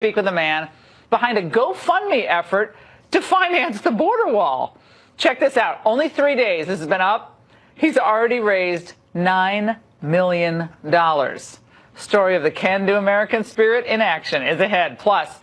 Speak with a man behind a GoFundMe effort to finance the border wall. Check this out. Only 3 days this has been up. He's already raised $9 million. Story of the can-do American spirit in action is ahead. Plus,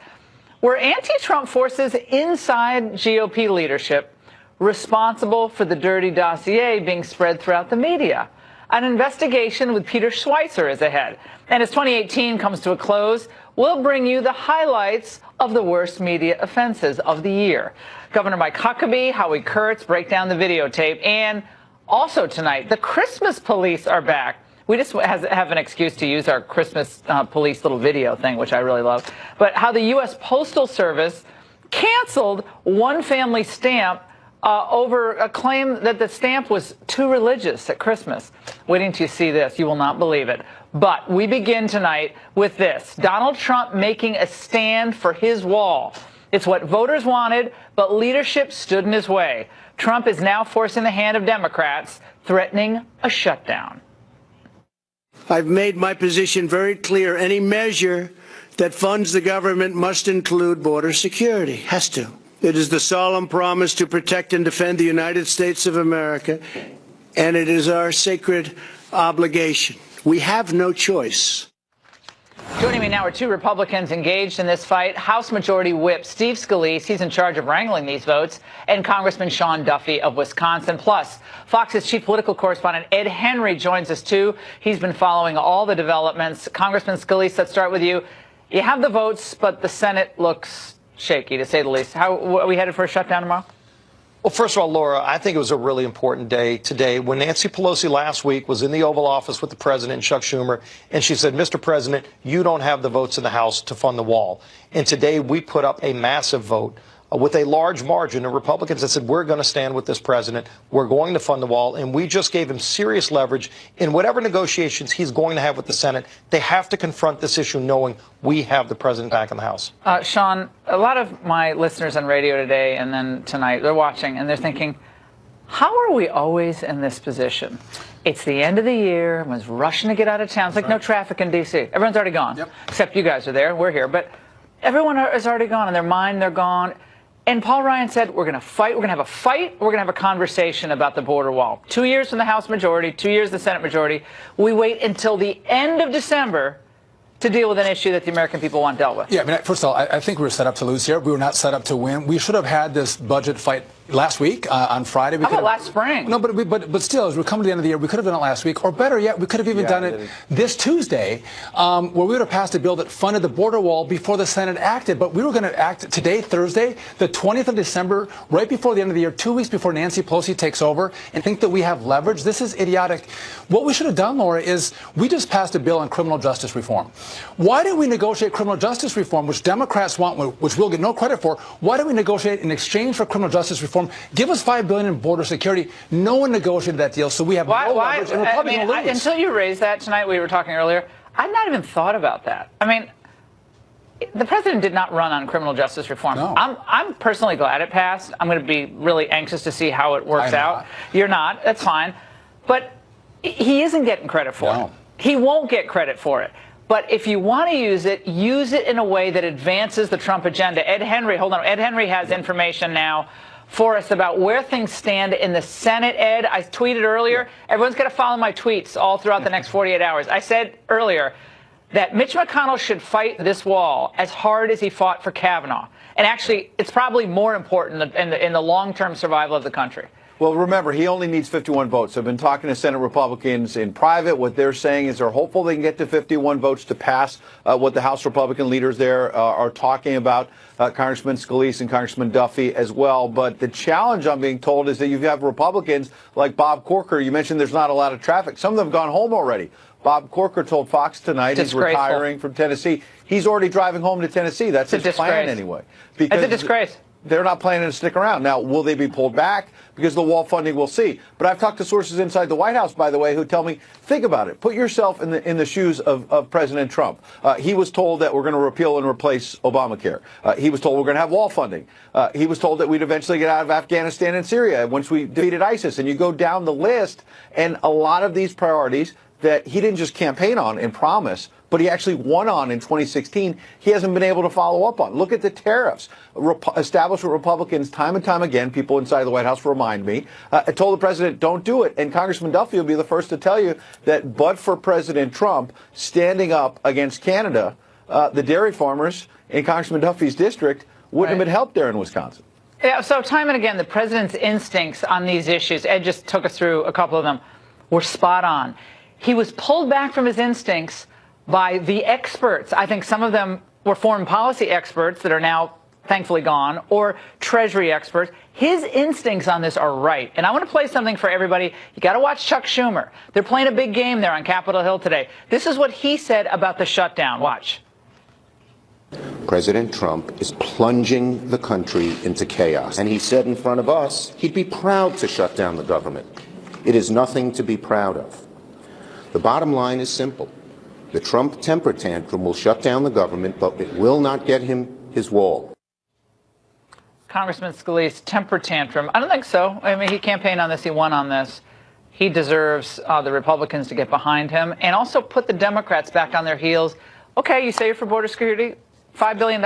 were anti-Trump forces inside GOP leadership responsible for the dirty dossier being spread throughout the media? An investigation with Peter Schweitzer is ahead. And as 2018 comes to a close, we'll bring you the highlights of the worst media offenses of the year. Governor Mike Huckabee, Howie Kurtz break down the videotape. And also tonight, the Christmas police are back. We just have an excuse to use our Christmas police little video thing, which I really love. But how the U.S. Postal Service canceled one family stamp over a claim that the stamp was too religious at Christmas. Waiting to see this. You will not believe it. But we begin tonight with this. Donald Trump making a stand for his wall. It's what voters wanted, but leadership stood in his way. Trump is now forcing the hand of Democrats, threatening a shutdown. I've made my position very clear. Any measure that funds the government must include border security. Has to. It is the solemn promise to protect and defend the United States of America, and it is our sacred obligation. We have no choice. Joining me now are two Republicans engaged in this fight. House Majority Whip Steve Scalise, he's in charge of wrangling these votes, and Congressman Sean Duffy of Wisconsin. Plus, Fox's chief political correspondent Ed Henry joins us, too. He's been following all the developments. Congressman Scalise, let's start with you. You have the votes, but the Senate looks shaky, to say the least. How are we headed for a shutdown tomorrow? Well, first of all, Laura, I think it was a really important day today when Nancy Pelosi last week was in the Oval Office with the president, Chuck Schumer, and she said, Mr. President, you don't have the votes in the House to fund the wall. And today we put up a massive vote with a large margin of Republicans that said, we're going to stand with this president. We're going to fund the wall. And we just gave him serious leverage in whatever negotiations he's going to have with the Senate. They have to confront this issue knowing we have the president back in the House. Sean, a lot of my listeners on radio today and then tonight, they're watching and they're thinking, how are we always in this position? It's the end of the year. Everyone's rushing to get out of town. It's like no traffic in D.C. Everyone's already gone. Yep. Except you guys are there. We're here. But everyone is already gone. In their mind, they're gone. And Paul Ryan said, we're going to fight. We're going to have a fight. We're going to have a conversation about the border wall. 2 years from the House majority, 2 years the Senate majority. We wait until the end of December to deal with an issue that the American people want dealt with. Yeah, I mean, first of all, I think we were set up to lose here. We were not set up to win. We should have had this budget fight last week on Friday. How about last spring? No, but still, as we're coming to the end of the year, we could have done it last week, or better yet, we could have even done it this Tuesday, where we would have passed a bill that funded the border wall before the Senate acted. But we were going to act today, Thursday, the 20th of December, right before the end of the year, 2 weeks before Nancy Pelosi takes over, and think that we have leverage. This is idiotic. What we should have done, Laura, is we just passed a bill on criminal justice reform. Why did we negotiate criminal justice reform, which Democrats want, which we'll get no credit for? Why did we negotiate in exchange for criminal justice reform? Give us $5 billion in border security. No one negotiated that deal, so we have no leverage, and Republicans will lose. Until you raised that tonight, we were talking earlier, I'd not even thought about that. I mean, the president did not run on criminal justice reform. No. I'm personally glad it passed. I'm going to be really anxious to see how it works out. You're not. That's fine. But he isn't getting credit for it. He won't get credit for it. But if you want to use it in a way that advances the Trump agenda. Ed Henry, hold on. Ed Henry has information now for us about where things stand in the Senate. Ed, I tweeted earlier. Everyone's got to follow my tweets all throughout the next 48 hours. I said earlier that Mitch McConnell should fight this wall as hard as he fought for Kavanaugh. And actually, it's probably more important in the long-term survival of the country. Well, remember, he only needs 51 votes. I've been talking to Senate Republicans in private. What they're saying is they're hopeful they can get to 51 votes to pass what the House Republican leaders there are talking about, Congressman Scalise and Congressman Duffy as well. But the challenge, I'm being told, is that you have Republicans like Bob Corker. You mentioned there's not a lot of traffic. Some of them have gone home already. Bob Corker told Fox tonight he's retiring from Tennessee. He's already driving home to Tennessee. That's his plan anyway. It's a disgrace. They're not planning to stick around. Now, will they be pulled back because of the wall funding? We'll see. But I've talked to sources inside the White House, by the way, who tell me, think about it. Put yourself in the shoes of President Trump. He was told that we're going to repeal and replace Obamacare. He was told we're going to have wall funding. He was told that we'd eventually get out of Afghanistan and Syria once we defeated ISIS. And you go down the list, and a lot of these priorities that he didn't just campaign on and promise, but he actually won on in 2016, he hasn't been able to follow up on. Look at the tariffs. Establishment Republicans, time and time again, people inside the White House remind me, told the president, don't do it. And Congressman Duffy will be the first to tell you that but for President Trump standing up against Canada, the dairy farmers in Congressman Duffy's district wouldn't have been helped there in Wisconsin. Yeah, so time and again, the president's instincts on these issues, Ed just took us through a couple of them, were spot on. He was pulled back from his instincts by the experts. I think some of them were foreign policy experts that are now thankfully gone, or Treasury experts. His instincts on this are right. And I want to play something for everybody. You got to watch Chuck Schumer. They're playing a big game there on Capitol Hill today. This is what he said about the shutdown. Watch. President Trump is plunging the country into chaos. And he said in front of us he'd be proud to shut down the government. It is nothing to be proud of. The bottom line is simple. The Trump temper tantrum will shut down the government, but it will not get him his wall. Congressman Scalise, temper tantrum. I don't think so. I mean, he campaigned on this. He won on this. He deserves the Republicans to get behind him and also put the Democrats back on their heels. Okay, you say you're for border security, $5 billion?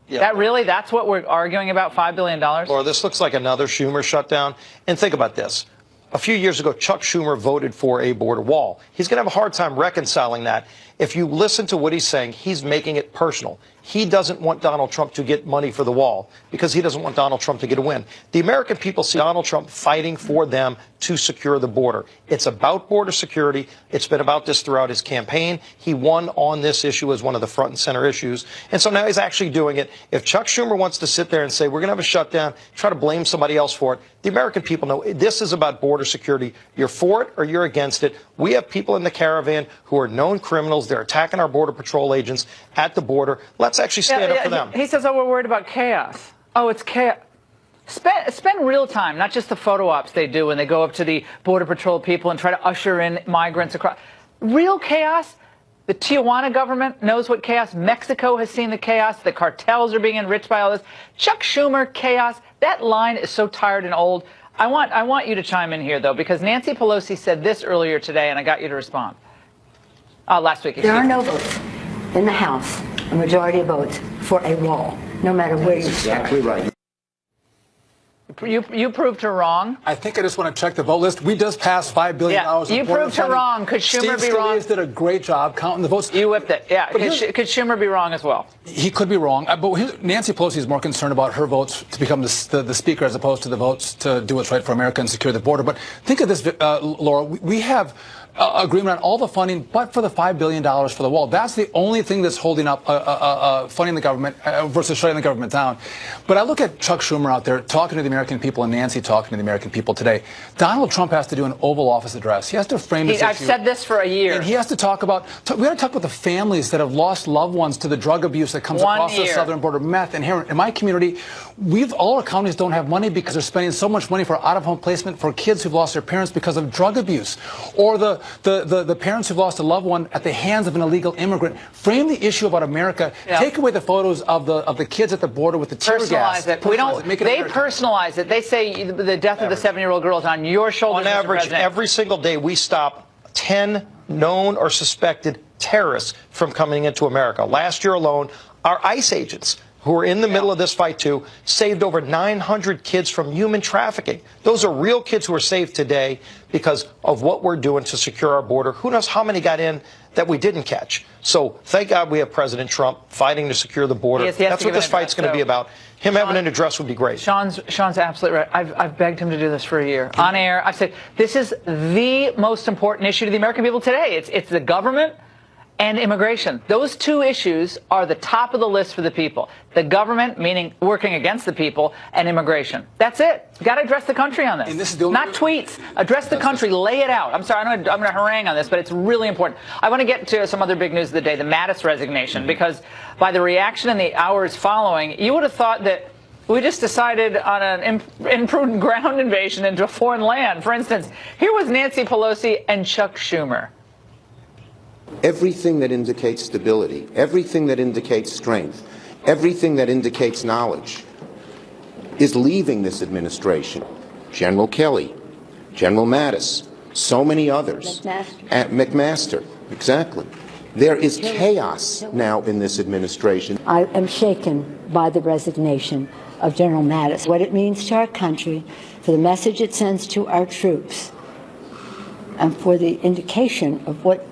Yeah. That's what we're arguing about, $5 billion? Laura, this looks like another Schumer shutdown. And think about this. A few years ago, Chuck Schumer voted for a border wall. He's going to have a hard time reconciling that. If you listen to what he's saying, he's making it personal. He doesn't want Donald Trump to get money for the wall because he doesn't want Donald Trump to get a win. The American people see Donald Trump fighting for them to secure the border. It's about border security. It's been about this throughout his campaign. He won on this issue as one of the front and center issues. And so now he's actually doing it. If Chuck Schumer wants to sit there and say, we're going to have a shutdown, try to blame somebody else for it, the American people know this is about border security. You're for it or you're against it. We have people in the caravan who are known criminals. They're attacking our Border Patrol agents at the border. Let's actually stand up for them. He says, oh, we're worried about chaos. Oh, it's chaos. Spend real time, not just the photo ops they do when they go up to the Border Patrol people and try to usher in migrants across. Real chaos. The Tijuana government knows what chaos. Mexico has seen the chaos. The cartels are being enriched by all this. Chuck Schumer, chaos. That line is so tired and old. I want you to chime in here, though, because Nancy Pelosi said this earlier today, and I got you to respond. Last week. There are no votes in the House, a majority of votes, for a wall, no matter where you start. Exactly right. You proved her wrong. I think I just want to check the vote list. We just passed $5 billion. Yeah, you proved her wrong. Could Schumer be wrong? Steve Scalise did a great job counting the votes. You whipped it. Yeah. Could Schumer be wrong as well? He could be wrong. But Nancy Pelosi is more concerned about her votes to become the speaker as opposed to the votes to do what's right for America and secure the border. But think of this, Laura. We have agreement on all the funding, but for the $5 billion for the wall. That's the only thing that's holding up funding the government versus shutting the government down. But I look at Chuck Schumer out there talking to the American people and Nancy talking to the American people today. Donald Trump has to do an Oval Office address. He has to frame this issue. I've said this for a year. And he has to talk about, we got to talk about the families that have lost loved ones to the drug abuse that comes across the southern border, meth and heroin. In my community, all our counties don't have money because they're spending so much money for out-of-home placement for kids who've lost their parents because of drug abuse. Or the parents who've lost a loved one at the hands of an illegal immigrant. Frame the issue about America. Yeah. Take away the photos of the kids at the border with the tear gas. They personalize it. They say the death of the 7-year-old girl is on your shoulders. On average, every single day we stop 10 known or suspected terrorists from coming into America. Last year alone, our ICE agents, who are in the middle of this fight too, saved over 900 kids from human trafficking. Those are real kids who are saved today because of what we're doing to secure our border. Who knows how many got in that we didn't catch? So thank God we have President Trump fighting to secure the border. That's what this fight's going to be about. Him having an address would be great. Sean's absolutely right. I've begged him to do this for a year. On air, I've said, this is the most important issue to the American people today. It's the government and immigration. Those two issues are the top of the list for the people. The government, meaning working against the people, and immigration. That's it. You've got to address the country on this. And this is not tweets. Address the country. Lay it out. I'm sorry, I'm going to harangue on this, but it's really important. I want to get to some other big news of the day, the Mattis resignation, because by the reaction in the hours following, you would have thought that we just decided on an imprudent ground invasion into a foreign land. For instance, here was Nancy Pelosi and Chuck Schumer. Everything that indicates stability, everything that indicates strength, everything that indicates knowledge is leaving this administration. General Kelly, General Mattis, so many others. McMaster. McMaster, exactly. There is chaos now in this administration. I am shaken by the resignation of General Mattis. What it means to our country, for the message it sends to our troops, and for the indication of what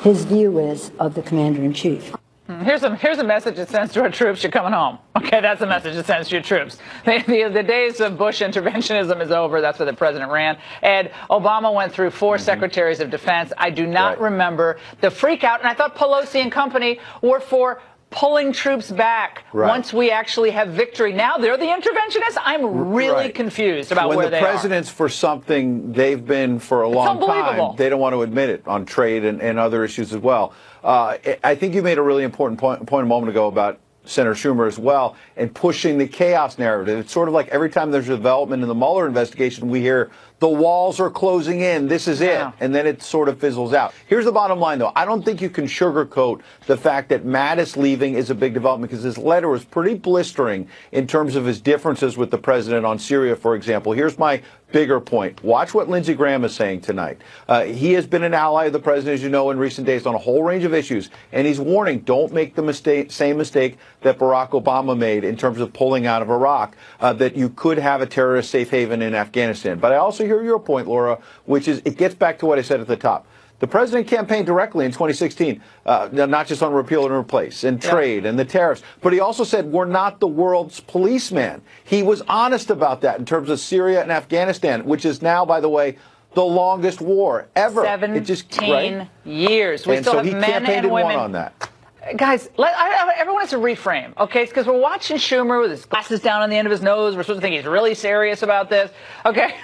his view is of the commander-in-chief. Here's a message it sends to our troops. You're coming home. Okay, that's the message it sends to your troops. The days of Bush interventionism is over. That's where the president ran. And Obama went through 4 secretaries of defense. I do not remember the freak out. And I thought Pelosi and company were for pulling troops back once we actually have victory. Now they're the interventionists. I'm really confused about where they are. When the president's for something, they've been for a long time. They don't want to admit it on trade and other issues as well. I think you made a really important point a moment ago about Senator Schumer as well and pushing the chaos narrative. It's sort of like every time there's a development in the Mueller investigation, we hear the walls are closing in. This is it. And then it sort of fizzles out. Here's the bottom line, though. I don't think you can sugarcoat the fact that Mattis leaving is a big development because his letter was pretty blistering in terms of his differences with the president on Syria, for example. Here's my bigger point. Watch what Lindsey Graham is saying tonight. He has been an ally of the president, as you know, in recent days on a whole range of issues. And he's warning, don't make the same mistake that Barack Obama made in terms of pulling out of Iraq, that you could have a terrorist safe haven in Afghanistan. But I also hear your point, Laura, which is it gets back to what I said at the top. The president campaigned directly in 2016, not just on repeal and replace and trade and the tariffs, but he also said we're not the world's policeman. He was honest about that in terms of Syria and Afghanistan, which is now, by the way, the longest war ever. 17 years. We still have men and women on that. Guys, everyone has to reframe, okay? It's because we're watching Schumer with his glasses down on the end of his nose. We're supposed to think he's really serious about this, okay?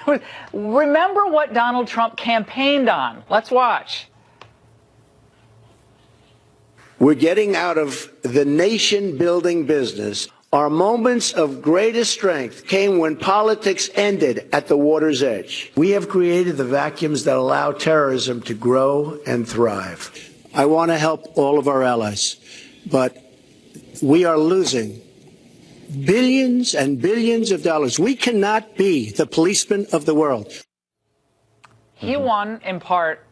Remember what Donald Trump campaigned on. Let's watch. We're getting out of the nation-building business. Our moments of greatest strength came when politics ended at the water's edge. We have created the vacuums that allow terrorism to grow and thrive. I want to help all of our allies, but we are losing billions and billions of dollars. We cannot be the policeman of the world. He won, in part,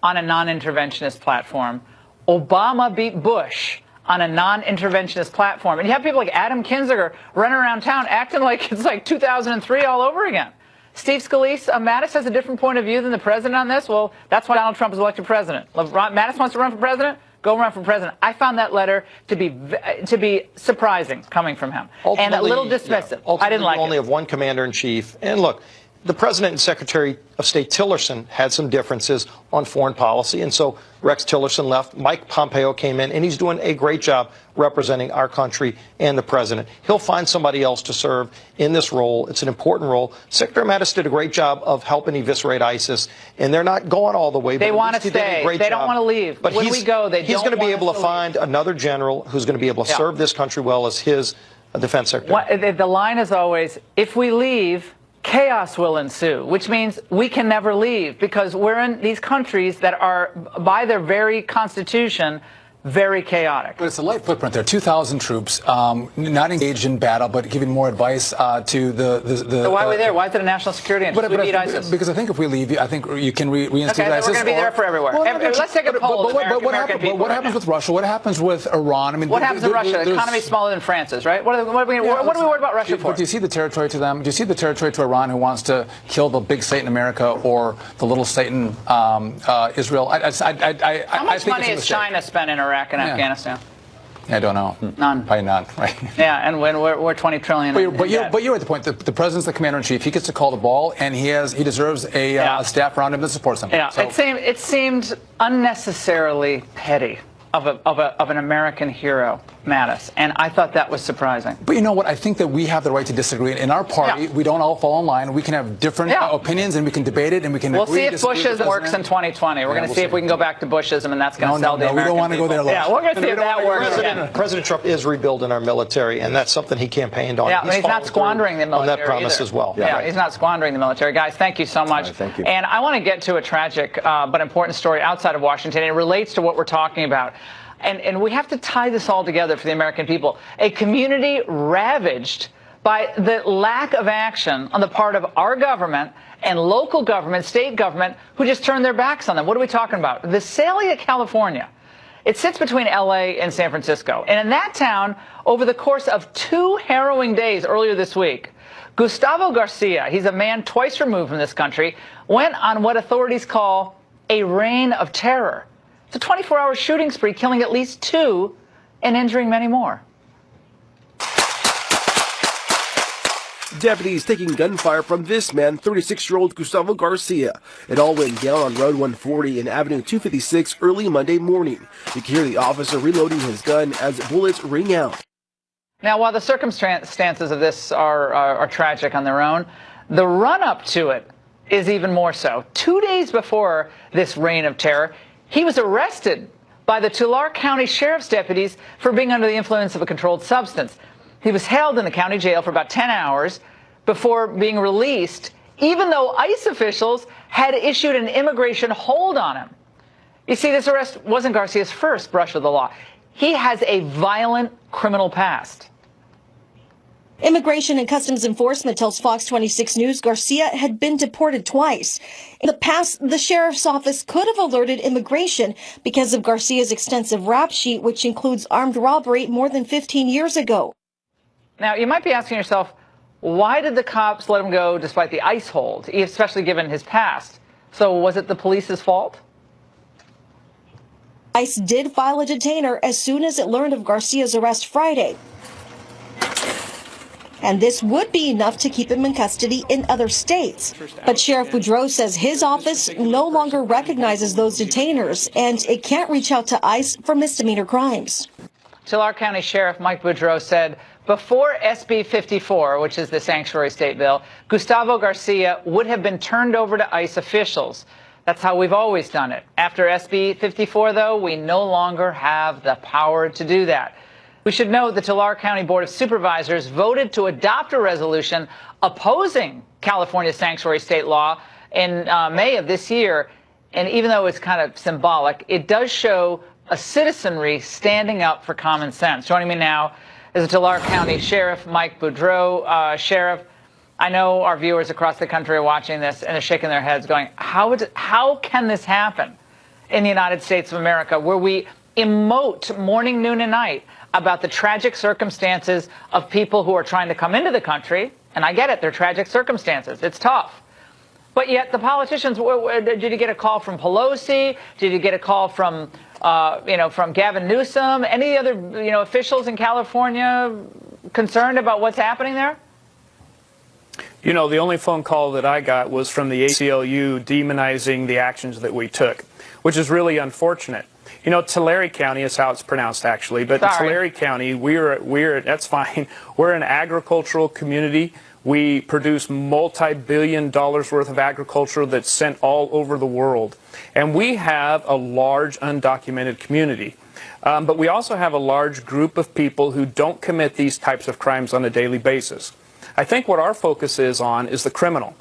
on a non-interventionist platform. Obama beat Bush on a non-interventionist platform. And you have people like Adam Kinzinger running around town acting like it's like 2003 all over again. Steve Scalise, Mattis has a different point of view than the president on this. Well, that's why Donald Trump is elected president. Mattis wants to run for president. Go run for president. I found that letter to be surprising coming from him and a little dismissive. Yeah, I didn't like it. Only have one commander-in-chief. And look, the president and Secretary of State Tillerson had some differences on foreign policy, and so Rex Tillerson left. Mike Pompeo came in, and he's doing a great job representing our country and the president. He'll find somebody else to serve in this role. It's an important role. Secretary Mattis did a great job of helping eviscerate ISIS, and they're not going all the way. They want to stay. They don't want to leave. But when we go, he's going to be able to find another general who's going to be able to serve this country well as his defense secretary. The line is always, if we leave, chaos will ensue, which means we can never leave because we're in these countries that are, by their very constitution, very chaotic. But it's a light footprint there. 2,000 troops, not engaged in battle, but giving more advice to the So why are we there? Why is it a national security interest? We beat ISIS. Because I think if we leave, I think you can reinstate ISIS. Okay, we're going to be there for everywhere. Let's take a poll of American people. What happens with Russia? What happens with Iran? I mean, what happens with Russia? The economy is smaller than France's, right? What are we worried about Russia for? But do you see the territory to them? Do you see the territory to Iran who wants to kill the big Satan America or the little Satan Israel? How much money has China spent in Iraq and Afghanistan? I don't know. None. Probably none, right? Yeah, and when we're 20 trillion. But you're at the point. The president's the commander-in-chief. He gets to call the ball, and he deserves a staff around him that supports him. Yeah, so. it seemed unnecessarily petty of an American hero, Mattis, and I thought that was surprising. But you know what? I think that we have the right to disagree. In our party, we don't all fall in line. We can have different opinions, and we can debate it, and we can. We'll see if Bushism works in 2020. We're going to see if we can go back to Bushism, and that's going to sell the American we don't want to go there. Yeah, we're going to see if that works. President Trump is rebuilding our military, and that's something he campaigned on. Yeah, he's not squandering the military on that promise either. as well. Yeah, he's not squandering the military. Guys, thank you so much. Right, thank you. And I want to get to a tragic but important story outside of Washington. It relates to what we're talking about. And we have to tie this all together for the American people. A community ravaged by the lack of action on the part of our government and local government, state government, who just turned their backs on them. What are we talking about? Visalia, California. It sits between L.A. and San Francisco. And in that town, over the course of 2 harrowing days earlier this week, Gustavo Garcia, he's a man twice removed from this country, went on what authorities call a reign of terror. It's a 24-hour shooting spree, killing at least 2 and injuring many more. Deputies taking gunfire from this man, 36-year-old Gustavo Garcia. It all went down on Road 140 and Avenue 256 early Monday morning. You can hear the officer reloading his gun as bullets ring out. Now, while the circumstances of this are tragic on their own, the run-up to it is even more so. 2 days before this reign of terror, he was arrested by the Tulare County Sheriff's deputies for being under the influence of a controlled substance. He was held in the county jail for about 10 hours before being released, even though ICE officials had issued an immigration hold on him. You see, this arrest wasn't Garcia's first brush with the law. He has a violent criminal past. Immigration and Customs Enforcement tells Fox 26 News Garcia had been deported twice. In the past, the sheriff's office could have alerted immigration because of Garcia's extensive rap sheet, which includes armed robbery more than 15 years ago. Now, you might be asking yourself, why did the cops let him go despite the ICE hold, especially given his past? So was it the police's fault? ICE did file a detainer as soon as it learned of Garcia's arrest Friday. And this would be enough to keep him in custody in other states. But Sheriff Boudreaux says his office no longer recognizes those detainers, and it can't reach out to ICE for misdemeanor crimes. Tulare County Sheriff Mike Boudreaux said before SB 54, which is the sanctuary state bill, Gustavo Garcia would have been turned over to ICE officials. That's how we've always done it. After SB 54, though, we no longer have the power to do that. We should note the Tulare County Board of Supervisors voted to adopt a resolution opposing California's sanctuary state law in May of this year. And even though it's kind of symbolic, it does show a citizenry standing up for common sense. Joining me now is the Tulare County Sheriff Mike Boudreaux. Sheriff, I know our viewers across the country are watching this and are shaking their heads going, how can this happen in the United States of America, where we emote morning, noon, and night about the tragic circumstances of people who are trying to come into the country? And I get it, they're tragic circumstances. It's tough. But yet the politicians, did you get a call from Pelosi? Did you get a call from from Gavin Newsom? Any other, officials in California concerned about what's happening there? The only phone call that I got was from the ACLU demonizing the actions that we took, which is really unfortunate. Tulare County is how it's pronounced, actually, but Tulare County, that's fine. We're an agricultural community. We produce multi-billion dollars worth of agriculture that's sent all over the world. And we have a large undocumented community. But we also have a large group of people who don't commit these types of crimes on a daily basis. I think what our focus is on is the criminal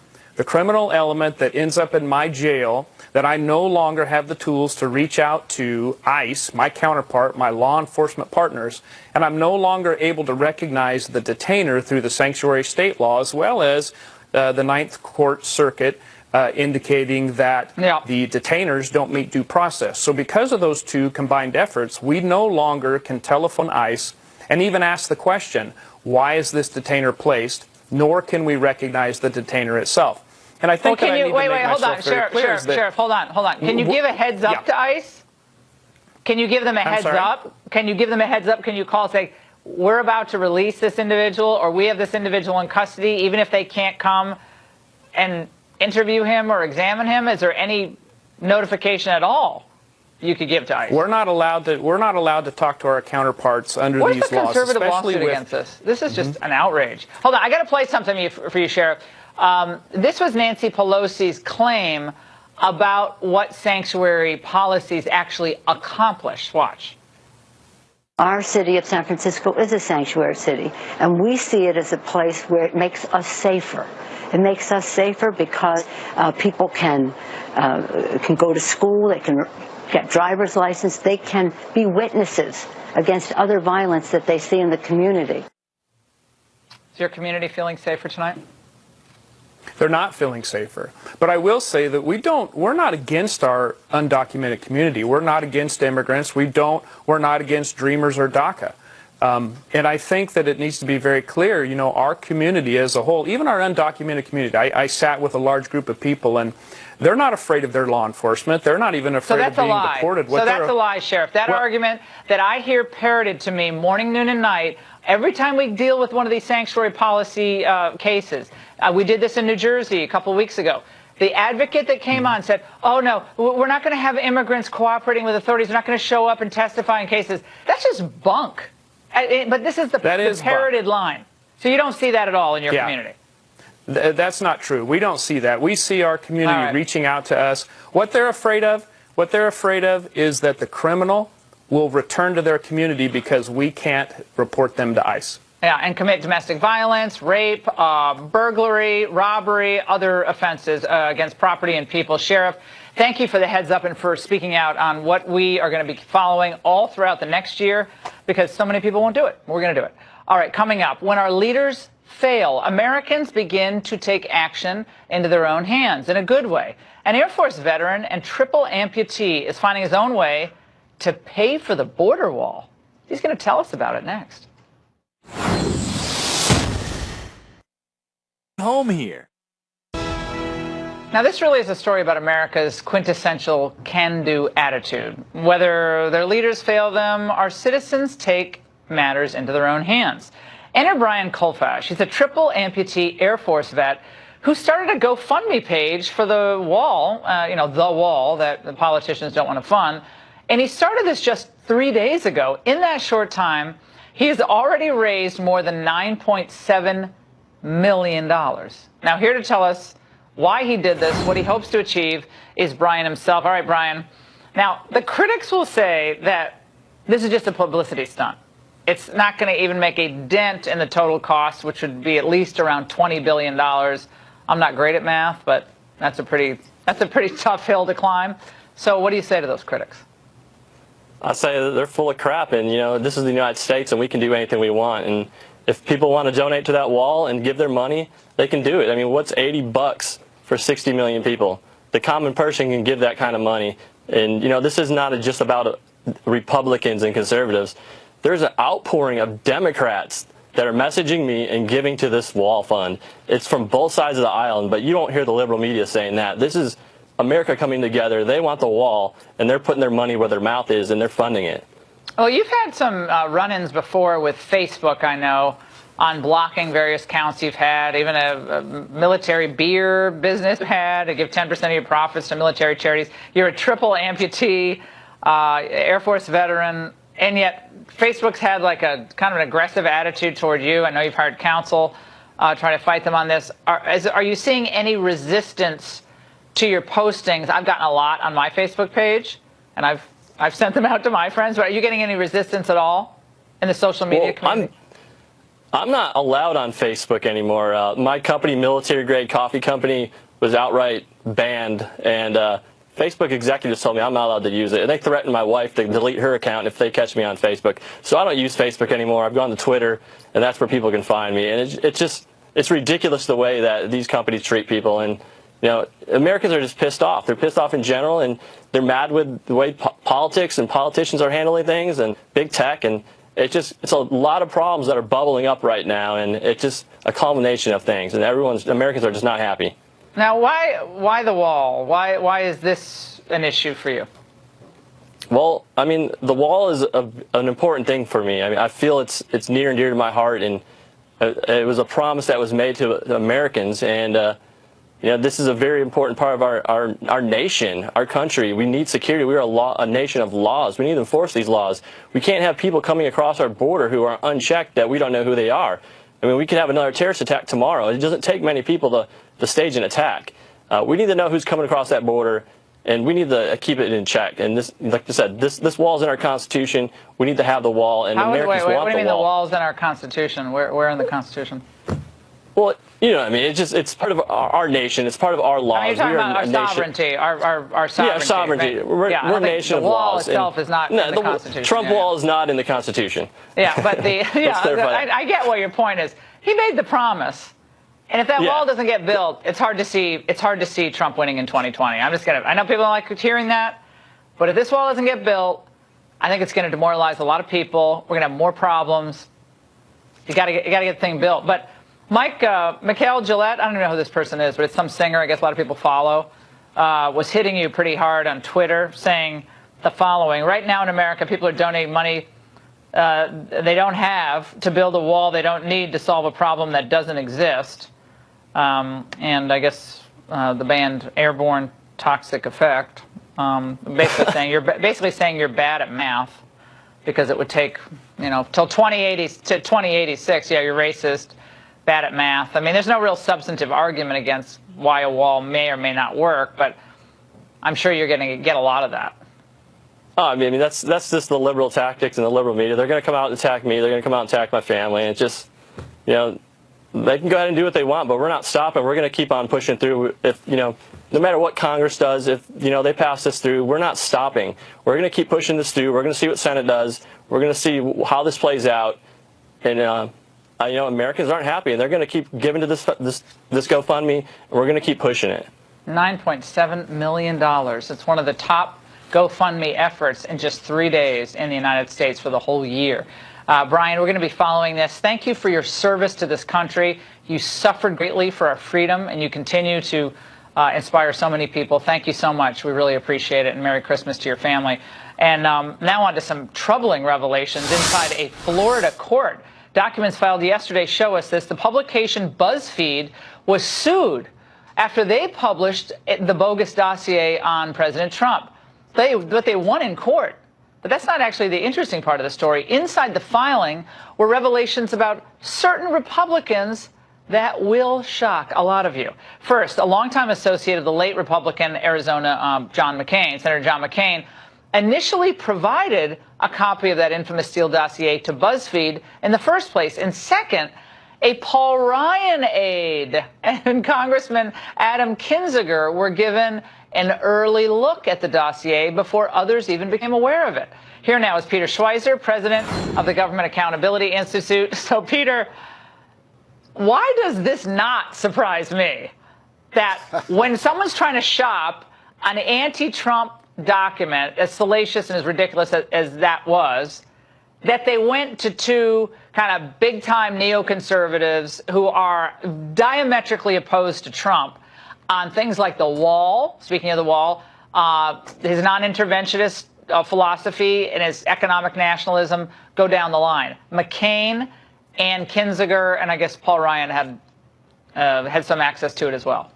element that ends up in my jail, that I no longer have the tools to reach out to ICE, my counterpart, my law enforcement partners, and I'm no longer able to recognize the detainer through the sanctuary state law, as well as the Ninth Court Circuit indicating that the detainers don't meet due process. So because of those two combined efforts, we no longer can telephone ICE and even ask the question, why is this detainer placed, nor can we recognize the detainer itself. And I think hold on, Sheriff, hold on. Can you give a heads up to ICE? Can you give them a heads up? Can you give them a heads up? Can you call and say, we're about to release this individual, or we have this individual in custody, even if they can't come and interview him or examine him? Is there any notification at all you could give to ICE? We're not allowed to talk to our counterparts under these laws. What's the conservative lawsuit against this? This is just an outrage. Hold on, I got to play something for you, Sheriff. This was Nancy Pelosi's claim about what sanctuary policies actually accomplish. Watch. Our city of San Francisco is a sanctuary city, and we see it as a place where it makes us safer. It makes us safer because people can go to school, they can get driver's license, they can be witnesses against other violence that they see in the community. Is your community feeling safer tonight? They're not feeling safer. But I will say that we're not against our undocumented community. We're not against immigrants. We're not against Dreamers or DACA. And I think that it needs to be very clear, you know, our community as a whole, even our undocumented community. I sat with a large group of people, and they're not afraid of their law enforcement. They're not even afraid of being deported. So that's a lie, Sheriff. That argument that I hear parroted to me morning, noon, and night, every time we deal with one of these sanctuary policy cases. We did this in New Jersey a couple of weeks ago. The advocate that came on said, oh, no, we're not going to have immigrants cooperating with authorities. They're not going to show up and testify in cases. That's just bunk. But this is the parroted line. So you don't see that at all in your community? That's not true. We don't see that. We see our community reaching out to us. What they're afraid of is that the criminal will return to their community because we can't report them to ICE. Yeah, and commit domestic violence, rape, burglary, robbery, other offenses against property and people. Sheriff, thank you for the heads up and for speaking out on what we are going to be following all throughout the next year, because so many people won't do it. We're going to do it. All right, coming up, when our leaders fail, Americans begin to take action into their own hands in a good way. An Air Force veteran and triple amputee is finding his own way to pay for the border wall. He's going to tell us about it next. Home here. Now, this really is a story about America's quintessential can-do attitude. Whether their leaders fail them, our citizens take matters into their own hands. Enter Brian Colfax. He's a triple amputee Air Force vet who started a GoFundMe page for the wall, the wall that the politicians don't want to fund. And he started this just 3 days ago. In that short time, he has already raised more than $9.7 million. Now, here to tell us why he did this, what he hopes to achieve, is Brian himself. All right, Brian. Now, the critics will say that this is just a publicity stunt. It's not going to even make a dent in the total cost, which would be at least around $20 billion. I'm not great at math, but that's a pretty tough hill to climb. So what do you say to those critics? I say that they're full of crap, and this is the United States, and we can do anything we want. And if people want to donate to that wall and give their money, they can do it. I mean, what's $80 for 60 million people? The common person can give that kind of money. And this is not just about Republicans and conservatives. There's an outpouring of Democrats that are messaging me and giving to this wall fund. It's from both sides of the aisle, but you don't hear the liberal media saying that. This is America coming together. They want the wall, and they're putting their money where their mouth is, and they're funding it. Well, you've had some run-ins before with Facebook, I know, on blocking various counts you've had. Even a military beer business had to give 10% of your profits to military charities. You're a triple amputee, Air Force veteran, and yet Facebook's had like a kind of an aggressive attitude toward you. I know you've hired counsel trying to fight them on this. Are you seeing any resistance to your postings? I've gotten a lot on my Facebook page, and I've sent them out to my friends. But are you getting any resistance at all in the social media community? I'm not allowed on Facebook anymore. My company, Military Grade Coffee Company, was outright banned, and Facebook executives told me I'm not allowed to use it. And they threatened my wife to delete her account if they catch me on Facebook. So I don't use Facebook anymore. I've gone to Twitter, and that's where people can find me. And it's ridiculous the way that these companies treat people. And Americans are just pissed off. They're pissed off in general, and they're mad with the way politics and politicians are handling things and big tech. And it's a lot of problems that are bubbling up right now, and it's just a culmination of things. And Americans are just not happy. Now, why the wall? Why is this an issue for you? Well, I mean, the wall is an important thing for me. I mean, I feel it's near and dear to my heart, and it was a promise that was made to Americans, and this is a very important part of our nation, our country. We need security. We are a nation of laws. We need to enforce these laws. We can't have people coming across our border who are unchecked that we don't know who they are. I mean, we could have another terrorist attack tomorrow. It doesn't take many people to stage an attack. We need to know who's coming across that border, and we need to keep it in check. And this, like I said, this wall's in our Constitution. We need to have the wall, and Americans want the wall. What do you mean the wall's in our Constitution? Where in the Constitution? Well, I mean, it's part of our nation. It's part of our laws. You're talking about our sovereignty, our sovereignty. Yeah, sovereignty. Right? We're a nation of laws. The wall itself is not in the Constitution. Trump wall is not in the Constitution. Yeah, but I get what your point is. He made the promise, And if that wall doesn't get built, it's hard to see Trump winning in 2020. I know people don't like hearing that, but if this wall doesn't get built, I think it's going to demoralize a lot of people. We're going to have more problems. You got to get the thing built. But Mike, Mikhail Gillette, I don't even know who this person is, but it's some singer I guess a lot of people follow, was hitting you pretty hard on Twitter saying the following. Right now in America, people are donating money they don't have to build a wall they don't need to solve a problem that doesn't exist. And I guess the band Airborne Toxic Effect, basically saying you're bad at math because it would take, till 2086. Yeah, you're racist, bad at math. I mean, there's no real substantive argument against why a wall may or may not work, but I'm sure you're going to get a lot of that. Oh, I mean, that's just the liberal tactics and the liberal media. They're going to come out and attack me. They're going to come out and attack my family. And it's just, they can go ahead and do what they want, but we're not stopping. We're going to keep on pushing through. If, no matter what Congress does, if, they pass this through, we're not stopping. We're going to keep pushing this through. We're going to see what Senate does. We're going to see how this plays out. And, Americans aren't happy, and they're going to keep giving to this GoFundMe, and we're going to keep pushing it. $9.7 million. It's one of the top GoFundMe efforts in just 3 days in the United States for the whole year. Brian, we're going to be following this. Thank you for your service to this country. You suffered greatly for our freedom, and you continue to inspire so many people. Thank you so much. We really appreciate it, and Merry Christmas to your family. And now on to some troubling revelations inside a Florida court. Documents filed yesterday show us this. The publication BuzzFeed was sued after they published the bogus dossier on President Trump. But they won in court. But that's not actually the interesting part of the story. Inside the filing were revelations about certain Republicans that will shock a lot of you. First, a longtime associate of the late Republican Arizona Senator John McCain, initially provided a copy of that infamous Steele dossier to BuzzFeed in the first place. And second, a Paul Ryan aide and Congressman Adam Kinzinger were given an early look at the dossier before others even became aware of it. Here now is Peter Schweizer, president of the Government Accountability Institute. So, Peter, why does this not surprise me? That when someone's trying to shop an anti-Trump document, as salacious and as ridiculous as that was, that they went to two kind of big-time neoconservatives who are diametrically opposed to Trump on things like the wall, speaking of the wall, his non-interventionist philosophy and his economic nationalism go down the line. McCain and Kinzinger, and I guess Paul Ryan had some access to it as well.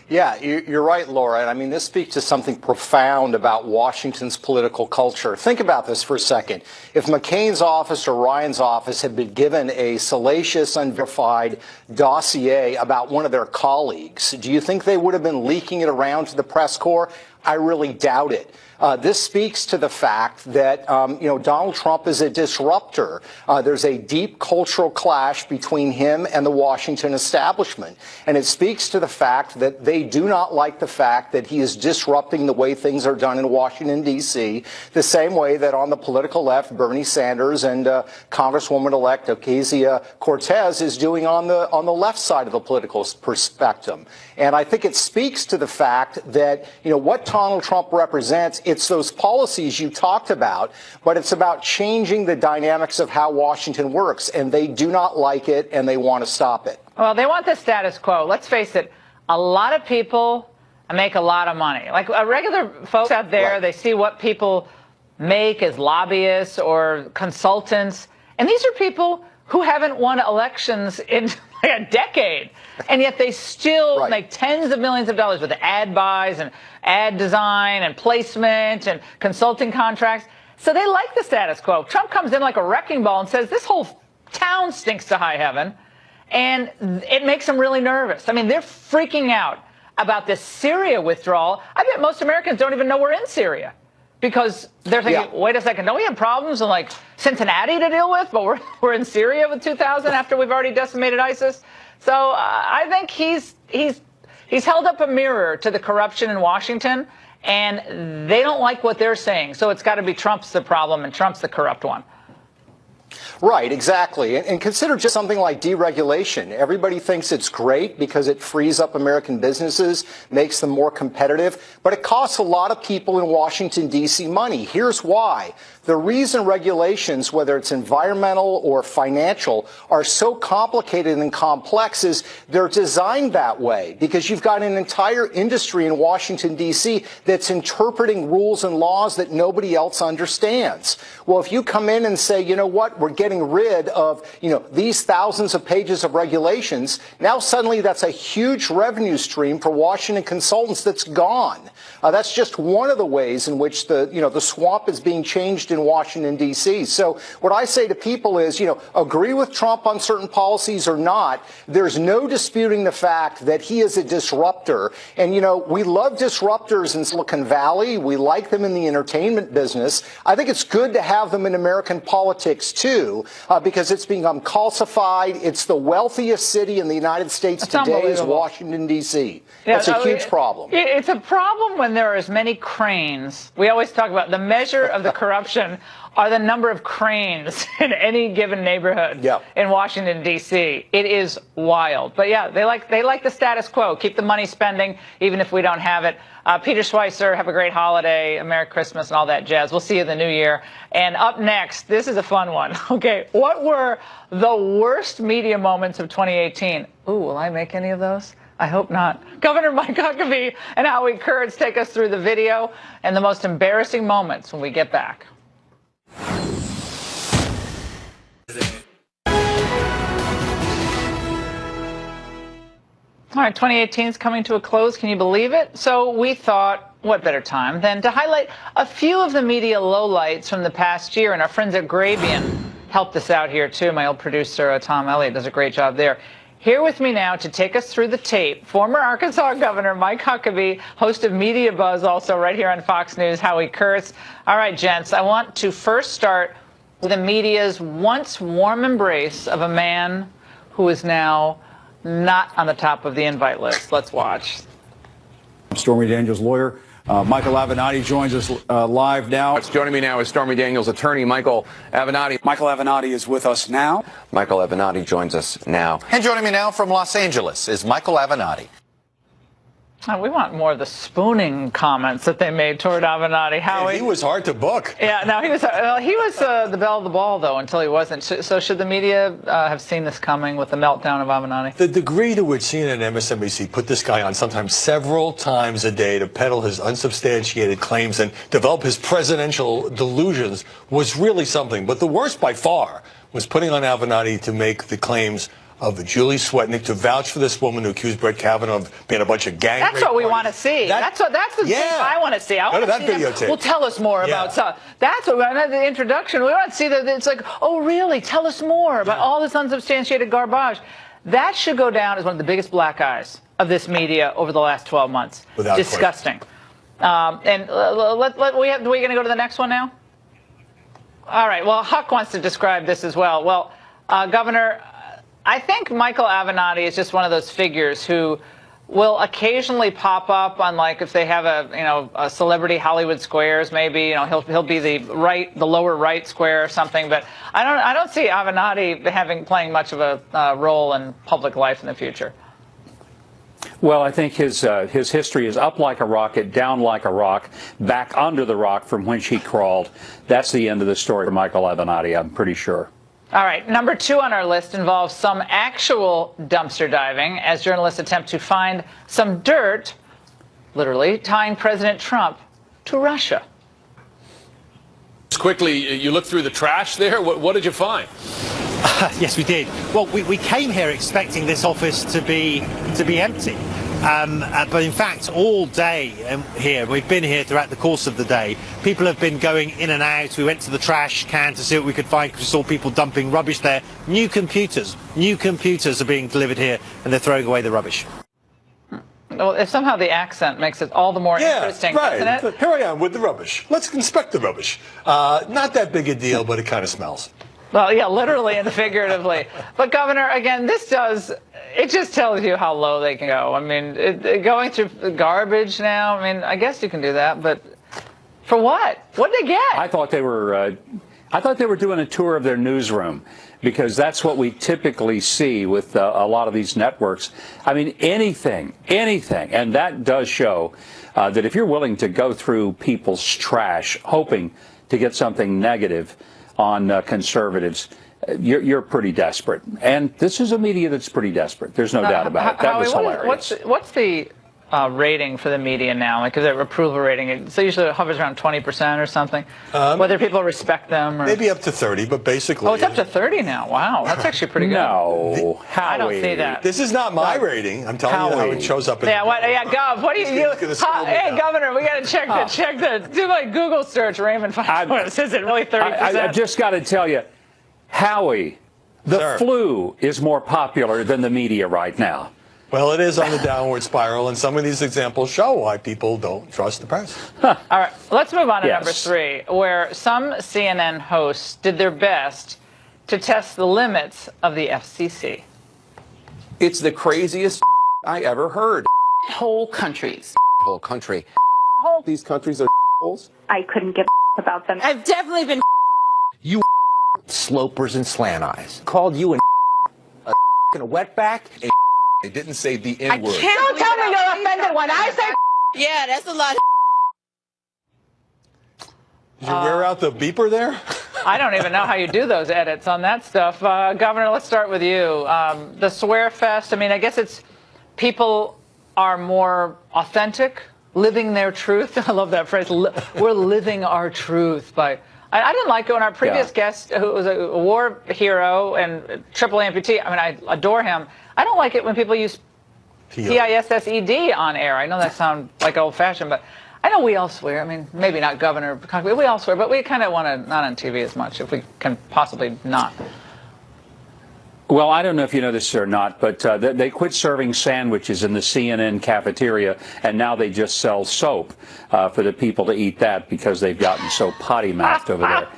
Yeah, you're right, Laura. And I mean, this speaks to something profound about Washington's political culture. Think about this for a second. If McCain's office or Ryan's office had been given a salacious, unverified dossier about one of their colleagues, do you think they would have been leaking it around to the press corps? I really doubt it. This speaks to the fact that, Donald Trump is a disruptor. There's a deep cultural clash between him and the Washington establishment. And it speaks to the fact that they do not like the fact that he is disrupting the way things are done in Washington, D.C., the same way that on the political left, Bernie Sanders and Congresswoman-elect Ocasio-Cortez is doing on the left side of the political spectrum. And I think it speaks to the fact that, what Donald Trump represents, it's those policies you talked about, but it's about changing the dynamics of how Washington works, and they do not like it, and they want to stop it. Well, they want the status quo. Let's face it, a lot of people make a lot of money. Like regular folks out there, right. They see what people make as lobbyists or consultants, and these are people who haven't won elections in like a decade, and yet they still make tens of millions of dollars with ad buys and ad design and placement and consulting contracts. So they like the status quo. Trump comes in like a wrecking ball and says this whole town stinks to high heaven, and it makes them really nervous. I mean, they're freaking out about this Syria withdrawal. I bet most Americans don't even know we're in Syria, because they're thinking, wait a second, don't we have problems in like Cincinnati to deal with, but we're in Syria with 2,000 after we've already decimated ISIS? So I think he's held up a mirror to the corruption in Washington, and they don't like what they're saying. So it's got to be Trump's the problem and Trump's the corrupt one. Right, exactly. And consider just something like deregulation. Everybody thinks it's great because it frees up American businesses, makes them more competitive, but it costs a lot of people in Washington, D.C. money. Here's why. The reason regulations, whether it's environmental or financial, are so complicated and complex is they're designed that way because you've got an entire industry in Washington, D.C. that's interpreting rules and laws that nobody else understands. Well, if you come in and say, you know what, we're getting rid of, these thousands of pages of regulations, now suddenly that's a huge revenue stream for Washington consultants that's gone. That's just one of the ways in which the swamp is being changed in Washington, D.C. So what I say to people is, agree with Trump on certain policies or not, there's no disputing the fact that he is a disruptor. And, we love disruptors in Silicon Valley. We like them in the entertainment business. I think it's good to have them in American politics, too, because it's become calcified. It's the wealthiest city in the United States today is Washington, D.C. Yeah, That's a huge problem. It's a problem when there are as many cranes. We always talk about the measure of the corruption are the number of cranes in any given neighborhood in Washington, D.C. It is wild. But, yeah, they like the status quo. Keep the money spending, even if we don't have it. Peter Schweizer, have a great holiday, a Merry Christmas, and all that jazz. We'll see you in the new year. And up next, this is a fun one. Okay, what were the worst media moments of 2018? Ooh, will I make any of those? I hope not. Governor Mike Huckabee and Howie Kurtz take us through the video and the most embarrassing moments when we get back. All right, 2018 is coming to a close. Can you believe it? So we thought, what better time than to highlight a few of the media lowlights from the past year. And our friends at Grabian helped us out here, too. My old producer, Tom Elliott, does a great job there. Here with me now to take us through the tape, former Arkansas Governor Mike Huckabee, host of Media Buzz, also right here on Fox News, Howie Kurtz. All right, gents, I want to first start with the media's once warm embrace of a man who is now not on the top of the invite list. Let's watch. Stormy Daniels' lawyer, Michael Avenatti, joins us live now. Joining me now is Stormy Daniels' attorney, Michael Avenatti. Michael Avenatti is with us now. Michael Avenatti joins us now. And joining me now from Los Angeles is Michael Avenatti. We want more of the spooning comments that they made toward Avenatti. He was hard to book. Yeah, no, he was the belle of the ball, though, until he wasn't. So should the media have seen this coming with the meltdown of Avenatti? The degree to which CNN and MSNBC put this guy on sometimes several times a day to peddle his unsubstantiated claims and develop his presidential delusions was really something. But the worst by far was putting on Avenatti to make the claims of Julie Swetnick to vouch for this woman who accused Brett Kavanaugh of being a bunch of gang. That's what we want to see. That's the thing I want to see. I want to see videotape. Well, tell us more about stuff. That's what we want. The introduction. We want to see that it's like, oh, really? Tell us more about all this unsubstantiated garbage. That should go down as one of the biggest black eyes of this media over the last 12 months. Without disgusting. And we're going to go to the next one now. All right. Well, Huck wants to describe this as well. Well, Governor, I think Michael Avenatti is just one of those figures who will occasionally pop up on, like, if they have a celebrity Hollywood Squares, maybe he'll be the lower right square or something. But I don't see Avenatti playing much of a role in public life in the future. Well, I think his history is up like a rocket, down like a rock, back under the rock from whence he crawled. That's the end of the story for Michael Avenatti, I'm pretty sure. All right, number 2 on our list involves some actual dumpster diving as journalists attempt to find some dirt, literally, tying President Trump to Russia. Just quickly, you looked through the trash there. What did you find? Yes, we did. Well, we came here expecting this office to be empty. But in fact, all day here, we've been here throughout the course of the day. People have been going in and out. We went to the trash can to see what we could find because we saw people dumping rubbish there. New computers are being delivered here, and they're throwing away the rubbish. Well, if somehow the accent makes it all the more interesting, doesn't it? Here I am with the rubbish. Let's inspect the rubbish. Not that big a deal, but it kind of smells. Well, yeah, literally and figuratively. But, Governor, again, it just tells you how low they can go. I mean, going through garbage now, I mean, I guess you can do that, but for what? What did they get? I thought they were I thought they were doing a tour of their newsroom, because that's what we typically see with a lot of these networks. I mean, anything, and that does show that if you're willing to go through people's trash, hoping to get something negative on conservatives, you're pretty desperate. And this is a media that's pretty desperate. There's no doubt about it. That was hilarious. What's the rating for the media now? Like, is it approval rating? So usually it hovers around 20% or something. Whether people respect them, or maybe up to 30, but basically. Oh, it's up to 30 now. Wow, that's actually pretty good. No, I don't see that. This is not my rating. I'm telling you how it shows up. Yeah, Gov, what do you? Hey, Governor, we got to check do like Google search Raymond Fox. Is it really 30%? I just got to tell you, Howie, the flu is more popular than the media right now. Well, it is on the downward spiral, and some of these examples show why people don't trust the press. All right, let's move on to number 3, where some CNN hosts did their best to test the limits of the FCC. It's the craziest I ever heard. Whole countries. Whole country. These countries are holes. I couldn't give about them. I've definitely been. You slopers and slant eyes called you a wetback. They didn't say the N word. Don't tell me you're offended when I say. Yeah, that's a lot. Did you wear out the beeper there? I don't even know how you do those edits on that stuff. Governor, let's start with you. The swear fest, I mean, I guess it's people are more authentic, living their truth. I love that phrase. We're living our truth by. I didn't like it when our previous guest, who was a war hero and triple amputee, I mean, I adore him. I don't like it when people use P-I-S-S-E-D on air. I know that sounds like old-fashioned, but I know we all swear. I mean, maybe not Governor, we all swear, but we kind of want to not on TV as much if we can possibly not. Well, I don't know if you know this or not, but they quit serving sandwiches in the CNN cafeteria, and now they just sell soap for the people to eat that because they've gotten so potty-mouthed over there.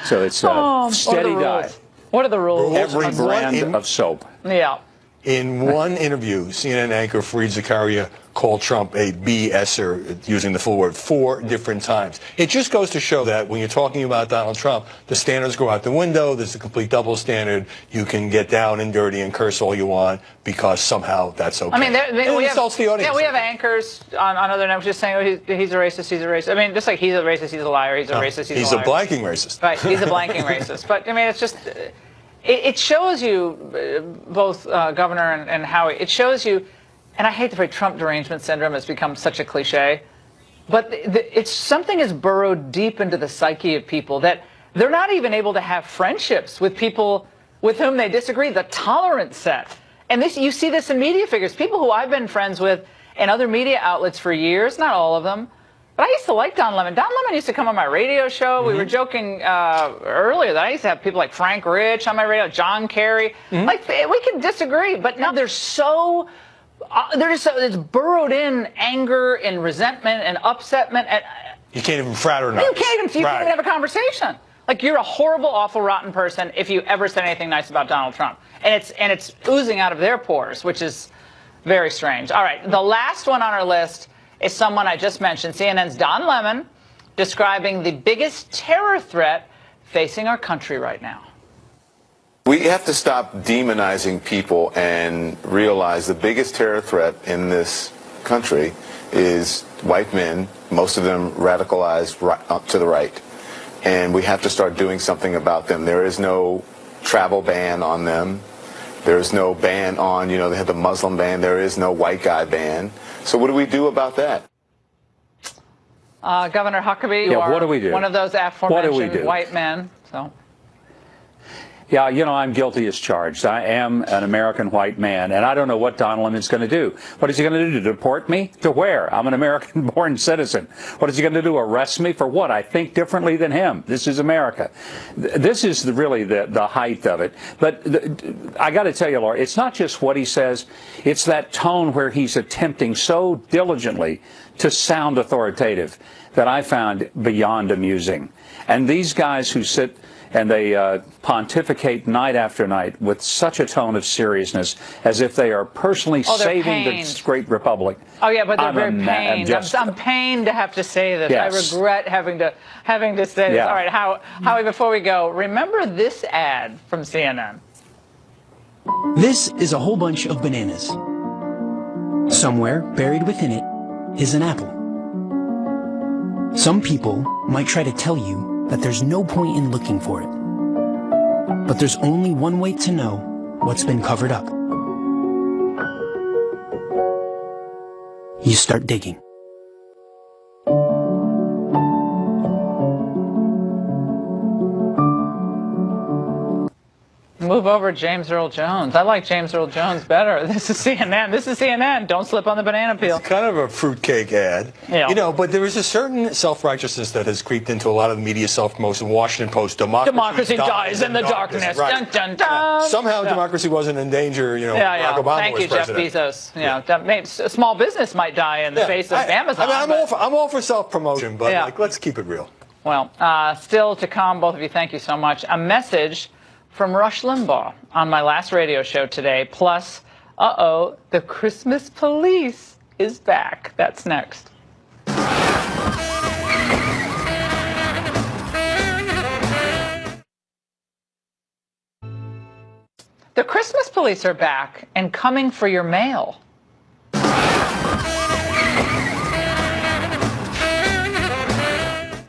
So it's a steady diet. What are the rules? Every brand of soap. Yeah. In one interview, CNN anchor Fareed Zakaria called Trump a BSer, using the full word, 4 different times. It just goes to show that when you're talking about Donald Trump, the standards go out the window. There's a complete double standard. You can get down and dirty and curse all you want because somehow that's okay. I mean, we insults the audience. Yeah, we have anchors on other networks just saying, oh, he's a racist, he's a racist. I mean, just like he's a racist, he's a liar, he's a racist, he's a liar. He's a blanking racist. Right, he's a blanking racist. But, I mean, it's just... It shows you, both Governor and Howie, it shows you, and I hate the phrase Trump derangement syndrome has become such a cliche, but it's something is burrowed deep into the psyche of people that they're not even able to have friendships with people with whom they disagree, the tolerance set. And this, you see this in media figures, people who I've been friends with in other media outlets for years, not all of them. But I used to like Don Lemon. Don Lemon used to come on my radio show. We were joking earlier that I used to have people like Frank Rich on my radio, John Kerry. Like, we can disagree, but now they're just so, it's burrowed in anger and resentment and upsetment. And, you can't even fraternize. You can't even have a conversation. Like, you're a horrible, awful, rotten person if you ever said anything nice about Donald Trump. And it's oozing out of their pores, which is very strange. All right, the last one on our list is someone I just mentioned, CNN's Don Lemon, describing the biggest terror threat facing our country right now. We have to stop demonizing people and realize the biggest terror threat in this country is white men, most of them radicalized up to the right. And we have to start doing something about them. There is no travel ban on them. There's no ban on, they have the Muslim ban. There is no white guy ban. So what do we do about that? Governor Huckabee, you are what do we do? One of those aforementioned white men. So. Yeah, I'm guilty as charged. I am an American white man, and I don't know what Don Lemon's going to do. What is he going to do, to deport me? To where? I'm an American-born citizen. What is he going to do, arrest me? For what? I think differently than him. This is America. This is really the height of it. But I got to tell you, Laura, it's not just what he says. It's that tone where he's attempting so diligently to sound authoritative that I found beyond amusing. And these guys who sit and they pontificate night after night with such a tone of seriousness, as if they are personally saving this great republic. Oh yeah, but they're very pained. I'm pained to have to say this. Yes. I regret having to say this. All right, Howie, before we go, remember this ad from CNN. This is a whole bunch of bananas. Somewhere buried within it is an apple. Some people might try to tell you that there's no point in looking for it. But there's only one way to know what's been covered up. You start digging. Move over James Earl Jones. I like James Earl Jones better. This is CNN. This is CNN. Don't slip on the banana peel. It's kind of a fruitcake ad. Yeah. You know, but there is a certain self-righteousness that has creeped into a lot of the media self-promotion. Washington Post, democracy dies in the darkness. Right. Dun, dun, dun. Somehow democracy wasn't in danger, you know, Barack Obama Thank was you, president. Jeff Bezos. A small business might die in the face of Amazon. I mean, I'm all for self-promotion, but like, let's keep it real. Well, still to come, both of you, thank you so much. A message from Rush Limbaugh on my last radio show today. Plus, the Christmas police is back. That's next. The Christmas police are back and coming for your mail.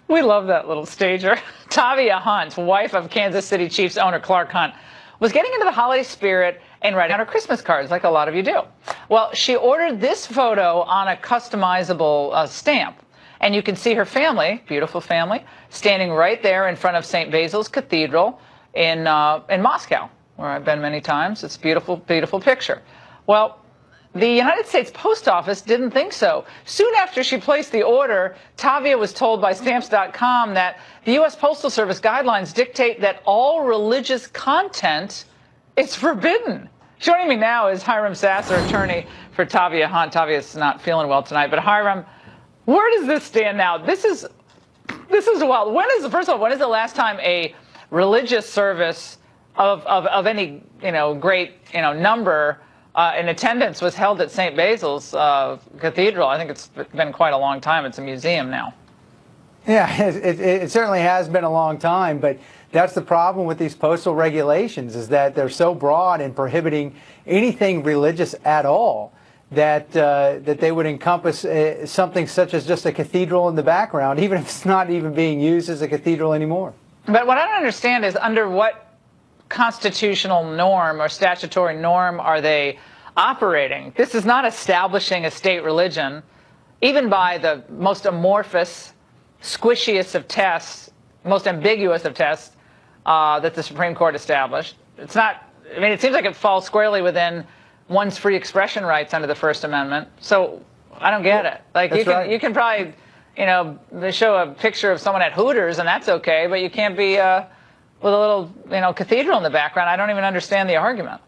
We love that little stager. Tavia Hunt, wife of Kansas City Chiefs owner Clark Hunt, was getting into the holiday spirit and writing out her Christmas cards like a lot of you do. Well, she ordered this photo on a customizable stamp. And you can see her family, beautiful family, standing right there in front of St. Basil's Cathedral in Moscow, where I've been many times. It's a beautiful, beautiful picture. Well, the United States Post Office didn't think so. Soon after she placed the order, Tavia was told by Stamps.com that the U.S. Postal Service guidelines dictate that all religious content is forbidden. Joining me now is Hiram Sasser, attorney for Tavia Hunt. Tavia's not feeling well tonight, but Hiram, where does this stand now? This is wild. First of all, when is the last time a religious service of any great number in attendance was held at St. Basil's Cathedral? I think it's been quite a long time. It's a museum now. Yeah, it certainly has been a long time, but that's the problem with these postal regulations, is that they're so broad in prohibiting anything religious at all that they would encompass something such as just a cathedral in the background, even if it's not even being used as a cathedral anymore. But what I don't understand is under what constitutional norm or statutory norm are they operating? This is not establishing a state religion, even by the most amorphous, squishiest of tests, most ambiguous of tests that the Supreme Court established. It's not, I mean, it seems like it falls squarely within one's free expression rights under the First Amendment. So I don't get it. Like you can probably, they show a picture of someone at Hooters and that's okay, but you can't be with a little, cathedral in the background. I don't even understand the argument.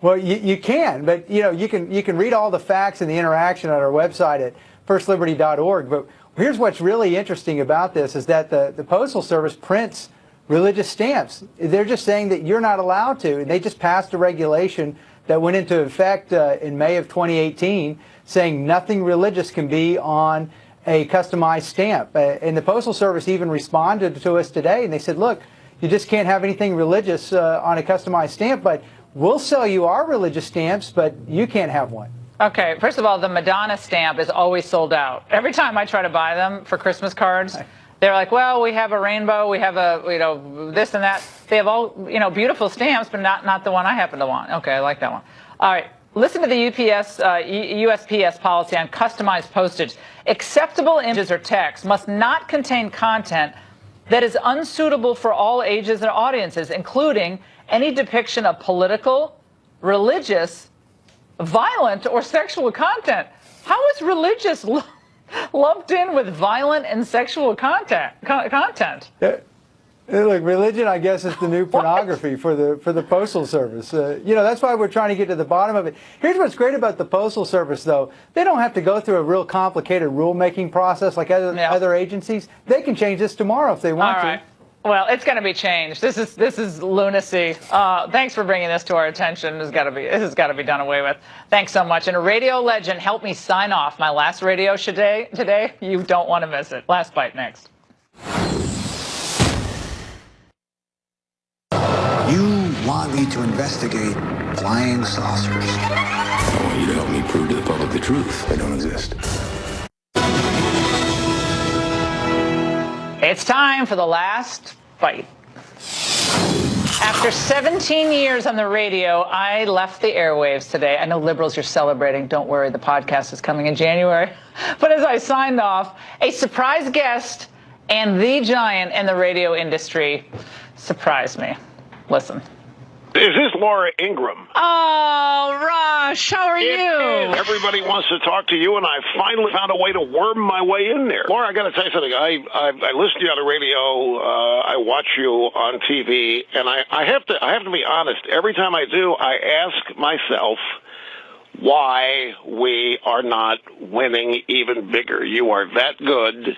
Well, you can, but you can read all the facts and the interaction on our website at firstliberty.org. But here's what's really interesting about this is that the Postal Service prints religious stamps. They're just saying that you're not allowed to, and they just passed a regulation that went into effect in May of 2018, saying nothing religious can be on a customized stamp. And the Postal Service even responded to us today, and they said, look, you just can't have anything religious on a customized stamp, but we'll sell you our religious stamps, but you can't have one. Okay, first of all, the Madonna stamp is always sold out. Every time I try to buy them for Christmas cards, they're like, well, we have a rainbow, we have a, this and that. They have all, beautiful stamps, but not the one I happen to want. Okay, I like that one. All right, listen to the USPS policy on customized postage. Acceptable images or text must not contain content that is unsuitable for all ages and audiences, including any depiction of political, religious, violent, or sexual content. How is religious lumped in with violent and sexual content? Look, religion, I guess, is the new pornography for the Postal Service. That's why we're trying to get to the bottom of it. Here's what's great about the Postal Service, though. They don't have to go through a real complicated rulemaking process like other agencies. They can change this tomorrow if they want to. Well, it's going to be changed. This is lunacy. Thanks for bringing this to our attention. This has got to be done away with. Thanks so much. And a radio legend helped me sign off my last radio show today. You don't want to miss it. Last bite next. You want me to investigate flying saucers? I want you to help me prove to the public the truth. They don't exist. It's time for the last bite. After 17 years on the radio, I left the airwaves today. I know liberals, you're celebrating. Don't worry, the podcast is coming in January. But as I signed off, a surprise guest and the giant in the radio industry surprised me. Listen. Is this Laura Ingraham? Oh, Rush, how are you? Everybody wants to talk to you, and I finally found a way to worm my way in there. Laura, I got to tell you something. I listen to you on the radio. I watch you on TV, and I have to be honest. Every time I do, I ask myself why we are not winning even bigger. You are that good.